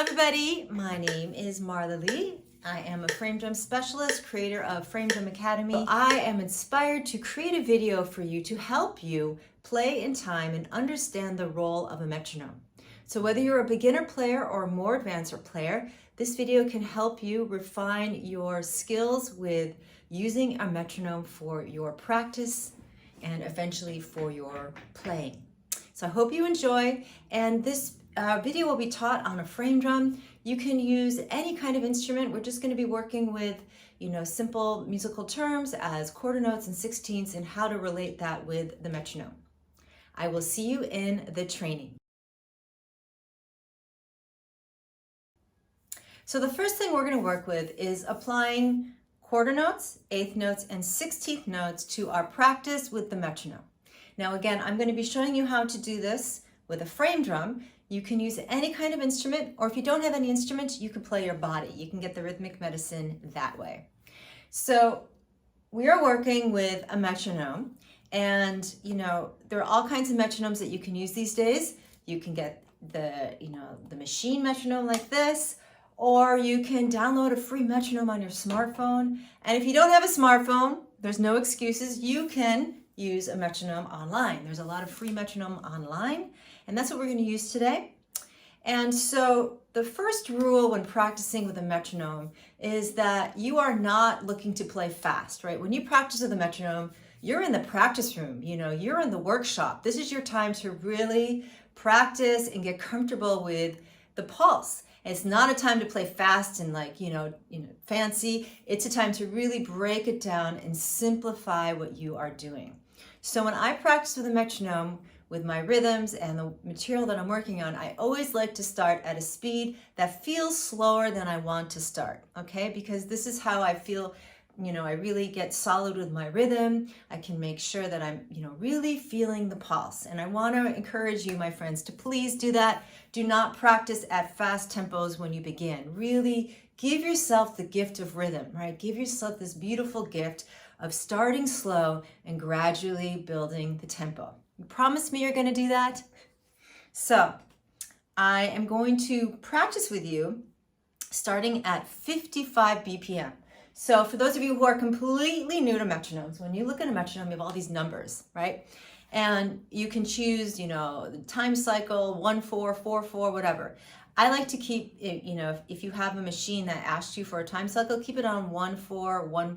everybody, my name is Marla Leigh. I am a frame drum specialist, creator of Frame Drum Academy. I am inspired to create a video for you to help you play in time and understand the role of a metronome. So whether you're a beginner player or a more advanced player, this video can help you refine your skills with using a metronome for your practice and eventually for your playing. So I hope you enjoy, and this video will be taught on a frame drum. You can use any kind of instrument. We're just going to be working with, simple musical terms as quarter notes and sixteenths and how to relate that with the metronome. I will see you in the training. So the first thing we're going to work with is applying quarter notes, eighth notes, and 16th notes to our practice with the metronome. Now again, I'm going to be showing you how to do this with a frame drum. You can use any kind of instrument, or if you don't have any instrument, you can play your body. You can get the rhythmic medicine that way. So we are working with a metronome, and there are all kinds of metronomes that you can use these days. You can get the machine metronome like this, or you can download a free metronome on your smartphone. And if you don't have a smartphone, there's no excuses. You can use a metronome online. There's a lot of free metronome online, and that's what we're going to use today. And so the first rule when practicing with a metronome is that you are not looking to play fast, right? When you practice with a metronome, you're in the practice room, you're in the workshop. This is your time to really practice and get comfortable with the pulse. It's not a time to play fast and fancy. It's a time to really break it down and simplify what you are doing. So when I practice with a metronome, with my rhythms and the material that I'm working on, I always like to start at a speed that feels slower than I want to start, okay? Because this is how I feel, I really get solid with my rhythm. I can make sure that I'm, really feeling the pulse. And I want to encourage you, my friends, to please do that. Do not practice at fast tempos when you begin. Really give yourself the gift of rhythm, right? Give yourself this beautiful gift of starting slow and gradually building the tempo. You promise me you're going to do that? So I am going to practice with you starting at 55 BPM. So for those of you who are completely new to metronomes, when you look at a metronome, you have all these numbers, right? And you can choose, the time cycle, 1/4, 4/4, whatever. I like to keep it, if you have a machine that asks you for a time cycle, keep it on 1/4,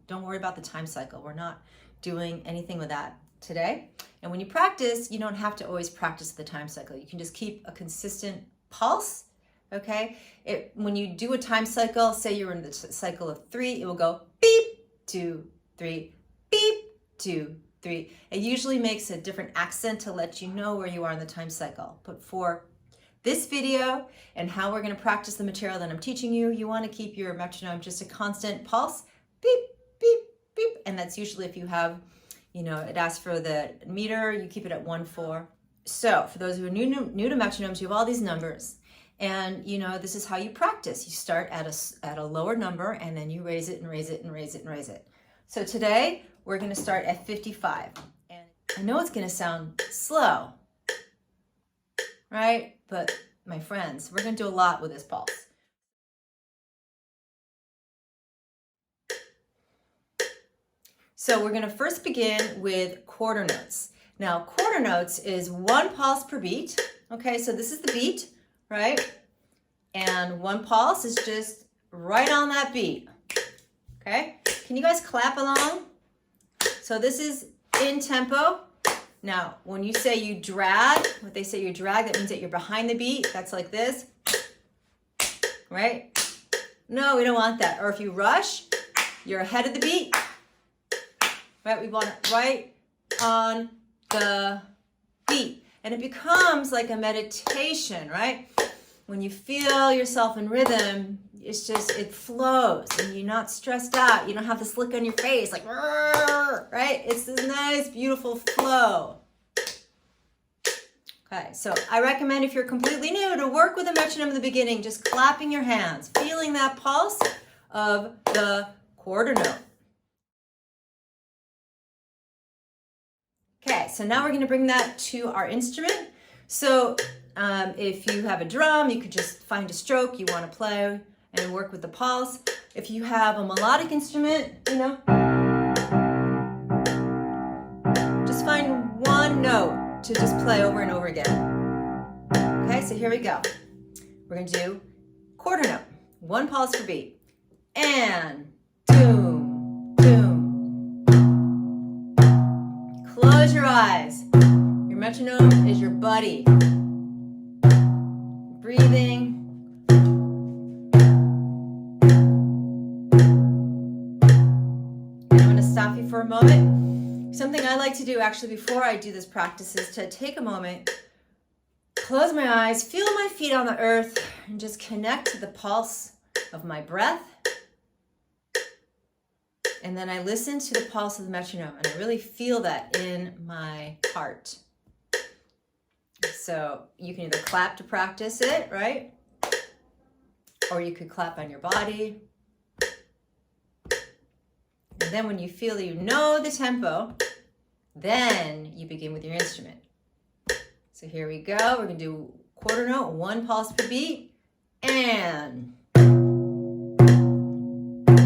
don't worry about the time cycle. We're not doing anything with that today. And when you practice, you don't have to always practice the time cycle. You can just keep a consistent pulse. Okay, when you do a time cycle, say you're in the cycle of 3, it will go beep, 2, 3, beep, 2, 3. It usually makes a different accent to let you know where you are in the time cycle. But for this video and how we're going to practice the material that I'm teaching you, you want to keep your metronome just a constant pulse, beep, beep, beep. And that's usually if you have, it asks for the meter, you keep it at 1/4. So for those who are new to metronomes, you have all these numbers. And this is how you practice. You start at a lower number, and then you raise it and raise it and raise it and raise it. So today we're going to start at 55. And I know it's going to sound slow, right? But my friends, we're going to do a lot with this pulse. So we're going to first begin with quarter notes. Now, quarter notes is 1 pulse per beat. Okay, so this is the beat, right? And 1 pulse is just right on that beat. Okay? Can you guys clap along? So this is in tempo. Now, when you say you drag, what they say you drag, that means that you're behind the beat. That's like this. Right? No, we don't want that. Or if you rush, you're ahead of the beat. Right? We want it right on the beat. And it becomes like a meditation, right? When you feel yourself in rhythm, it flows and you're not stressed out. You don't have this look on your face like, right? It's this nice, beautiful flow. Okay, so I recommend if you're completely new to work with a metronome in the beginning, just clapping your hands, feeling that pulse of the quarter note. Okay, so now we're going to bring that to our instrument. So If you have a drum, you could just find a stroke you want to play and work with the pulse. If you have a melodic instrument, you know, just find one note to just play over and over again. Okay, so here we go. We're going to do quarter note, one pulse per beat. And doom, doom. Close your eyes. Your metronome is your buddy. Breathing. And I'm going to stop you for a moment. Something I like to do actually before I do this practice is to take a moment, close my eyes, feel my feet on the earth, and just connect to the pulse of my breath. And then I listen to the pulse of the metronome, and I really feel that in my heart. So you can either clap to practice it, right? Or you could clap on your body. And then when you feel you know the tempo, then you begin with your instrument. So here we go. We're going to do quarter note, one pulse per beat. And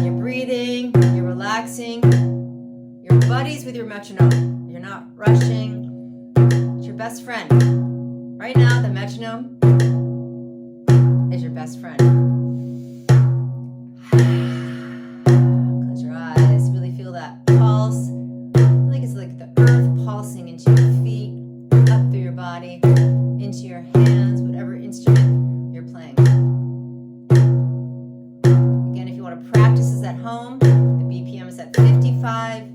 you're breathing, you're relaxing. You're buddies with your metronome. You're not rushing. It's your best friend. Right now, the metronome is your best friend. Close your eyes. Really feel that pulse. I feel like it's like the earth pulsing into your feet, up through your body, into your hands, whatever instrument you're playing. Again, if you want to practice this at home, the BPM is at 55.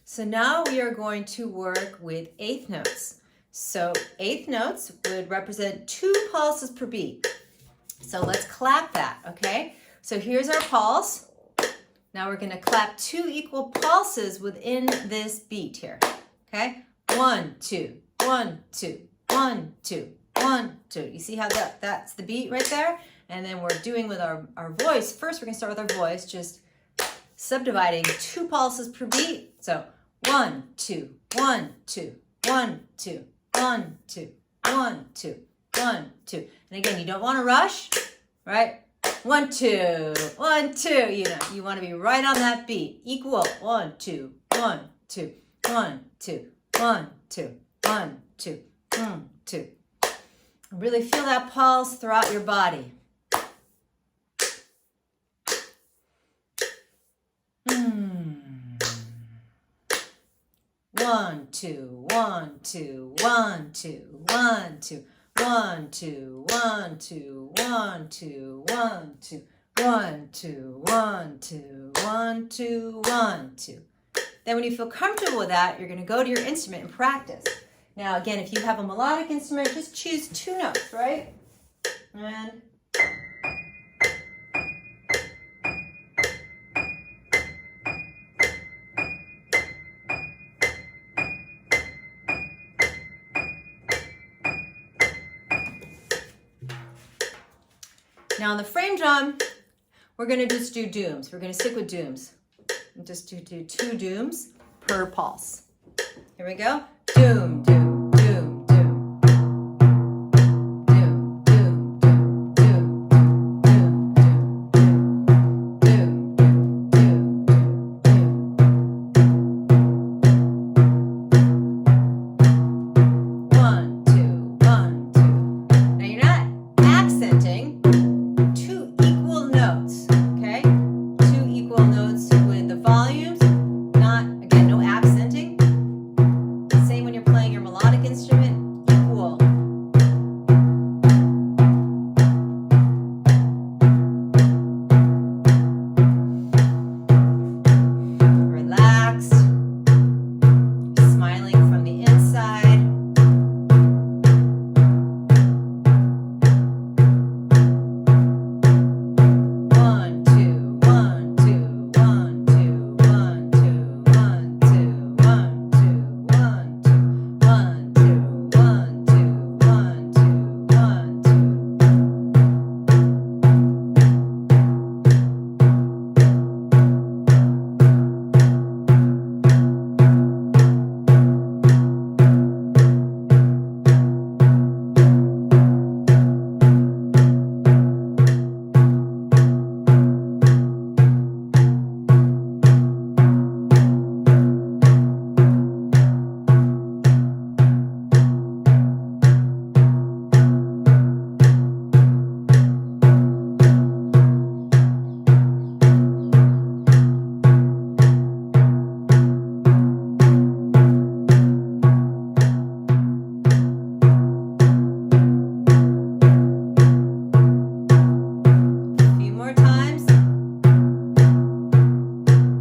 So now we are going to work with eighth notes. So eighth notes would represent 2 pulses per beat. So let's clap that, okay? So here's our pulse. Now we're gonna clap 2 equal pulses within this beat here, okay? 1, 2, 1, 2, 1, 2, 1, 2. You see how that's the beat right there? And then we're doing with our voice. First, we're gonna start with our voice, just subdividing 2 pulses per beat. So 1, 2, 1, 2, 1, 2, 1, 2, 1, 2, 1, 2. And again, you don't want to rush, right? 1, 2, 1, 2. You know, you want to be right on that beat. Equal. 1, 2, 1, 2, 1, 2, 1, 2, 1, 2, 1, 2. Really feel that pulse throughout your body. 1, 2, 1, 2, 1, 2, 1, 2, 1, 2, 1, 2, 1, 2, 1, 2, 1, 2, 1, 2, 1, 2, 1, 2. Then when you feel comfortable with that, you're going to go to your instrument and practice. Now again, if you have a melodic instrument, just choose 2 notes, right? And now on the frame drum, we're going to just do dooms. We're going to stick with dooms. just do 2 dooms per pulse. Here we go. Doom, doom, doom, doom. Doom, doom, doom, doom, doom, doom, doom, doom, doom, doom, doom. 1, 2, 1, 2. Now you're not accenting 2 equal notes, okay? 2 equal notes with the volumes. Not, again, no accenting. Same when you're playing your melodic instrument, equal. Relaxed, smiling from the inside. One, two, one, two, one, two, one, two, one, two, one, two, one, two, one, two, one, two, one, two, one, two. A few more times.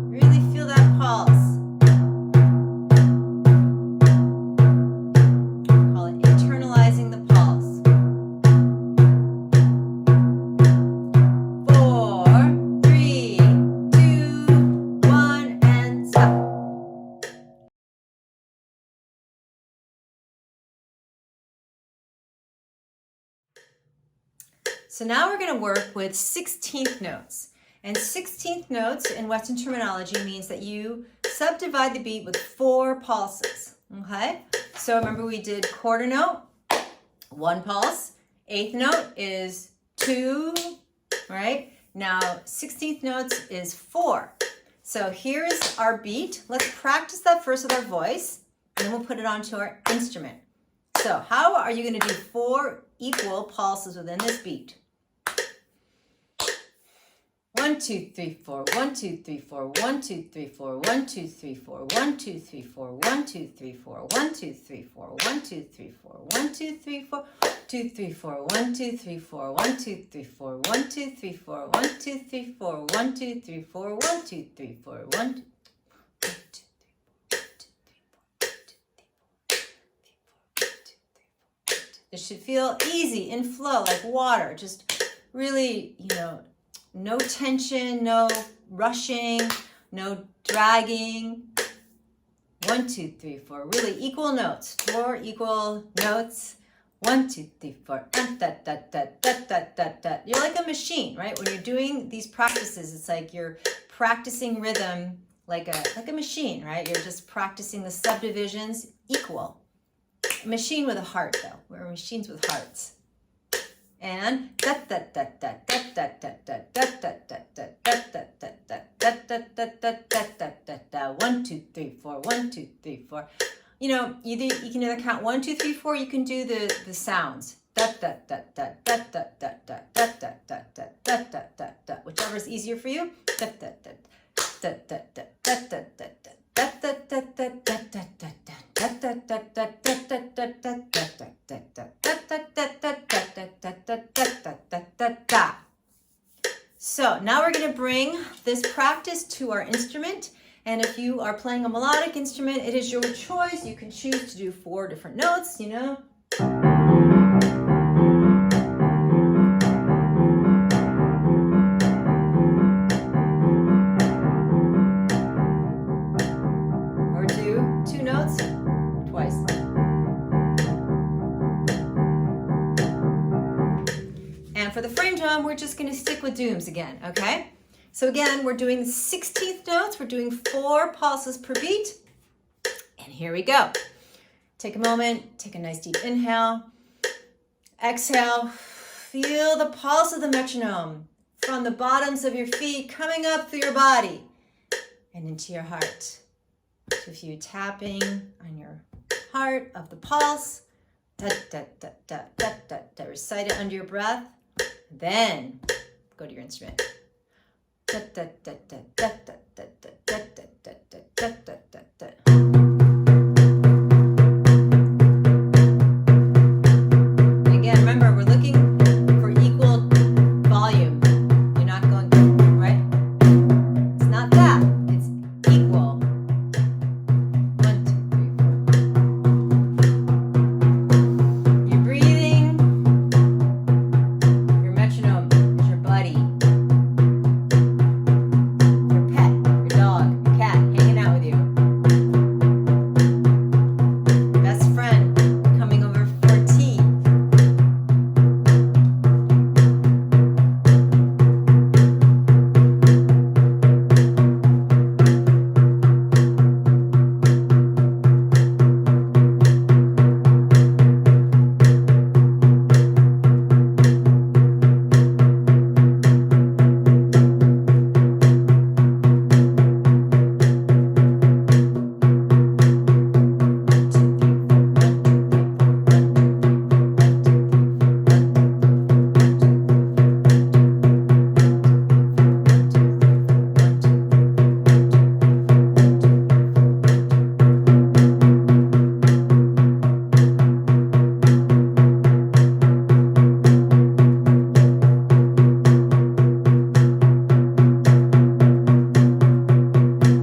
Really feel that pulse. Call it internalizing the pulse. 4, 3, 2, 1, and stop. So now we're going to work with 16th notes. And 16th notes in Western terminology means that you subdivide the beat with 4 pulses. Okay? So remember we did quarter note, 1 pulse. 8th note is 2, right? Now 16th notes is 4. So here's our beat. Let's practice that first with our voice, and then we'll put it onto our instrument. So how are you going to do 4 equal pulses within this beat? 1, 2, 3, 4, 1, 2, 3, 4, 1, 2, 3, 4, 1, 2, 3, 4, 1, 2, 3, 4, 1, 2, 3, 4, 1, 2, 3, 4, 1, 2, 3, 4, 1, 2, 3, 4, 2, 3, 4, 1, 2, 3, 4, 1, 2, 3, 4, 1, 2, 3, 4, 1, 2, 3, 4, 1, 2, 3, 4, 1, 2, 3, 4, 1, 2. It should feel easy in flow, like water. Just really, no tension, no rushing, no dragging. 1, 2, 3, 4. Really equal notes. 4 equal notes. 1, 2, 3, 4. You're like a machine, right? When you're doing these practices, it's like you're practicing rhythm like a machine, right? You're just practicing the subdivisions equal. A machine with a heart, though. We're machines with hearts. And 1, 2, 3, 4, 1, 2, 3, 4. You can either count 1, 2, 3, 4. You can do the sounds. Whichever is easier for you. So now we're going to bring this practice to our instrument. And if you are playing a melodic instrument, it is your choice. You can choose to do 4 different notes, Or do 2 notes twice. And for the frame drum, we're just going to stick with dooms again, okay? So again, we're doing the 16th notes. We're doing 4 pulses per beat. And here we go. Take a moment, take a nice deep inhale. Exhale, feel the pulse of the metronome from the bottoms of your feet coming up through your body and into your heart. So a few tapping on your heart of the pulse. Da, da, da, da, da, da, da. Recite it under your breath. Then go to your instrument. Da, da, da, da, da, da, da, da, da, da, da, da, da, da. Again, remember, we're looking for equal volume. You're not going, right? It's not that. It's equal. 1, 2, 3, 4. You're breathing. Your metronome is your buddy. Your pet, your dog, your cat hanging out with you. Best friend coming over for tea.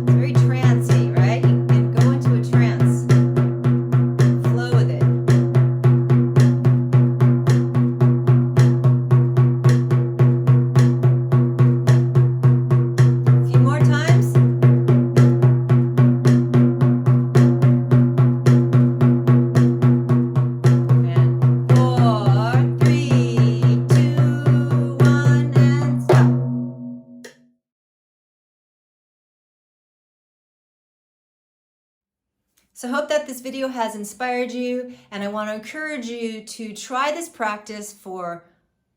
Very trancy, right? You can go into a trance. Flow with it. A few more times. And 4, 3, 2, 1, and stop. So I hope that this video has inspired you, and I want to encourage you to try this practice for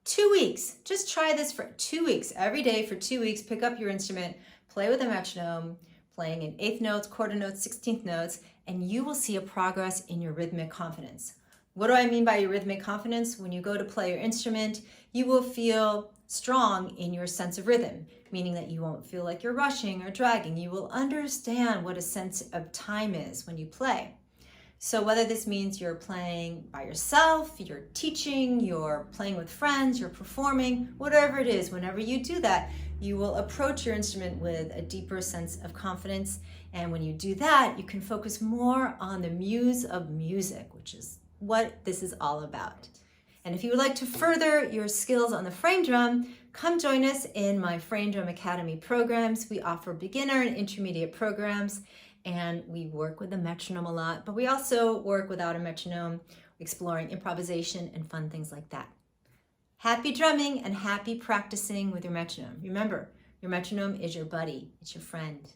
2 weeks. Just try this for 2 weeks. Every day for 2 weeks, pick up your instrument, play with a metronome, playing in 8th notes, quarter notes, 16th notes, and you will see a progress in your rhythmic confidence. What do I mean by your rhythmic confidence? When you go to play your instrument, you will feel strong in your sense of rhythm, meaning that you won't feel like you're rushing or dragging. You will understand what a sense of time is when you play. So whether this means you're playing by yourself, you're teaching, you're playing with friends, you're performing, whatever it is, whenever you do that, you will approach your instrument with a deeper sense of confidence. And when you do that, you can focus more on the muse of music, which is what this is all about. And if you would like to further your skills on the frame drum, come join us in my Frame Drum Academy programs. We offer beginner and intermediate programs, and we work with the metronome a lot, but we also work without a metronome, exploring improvisation and fun things like that. Happy drumming and happy practicing with your metronome. Remember, your metronome is your buddy, it's your friend.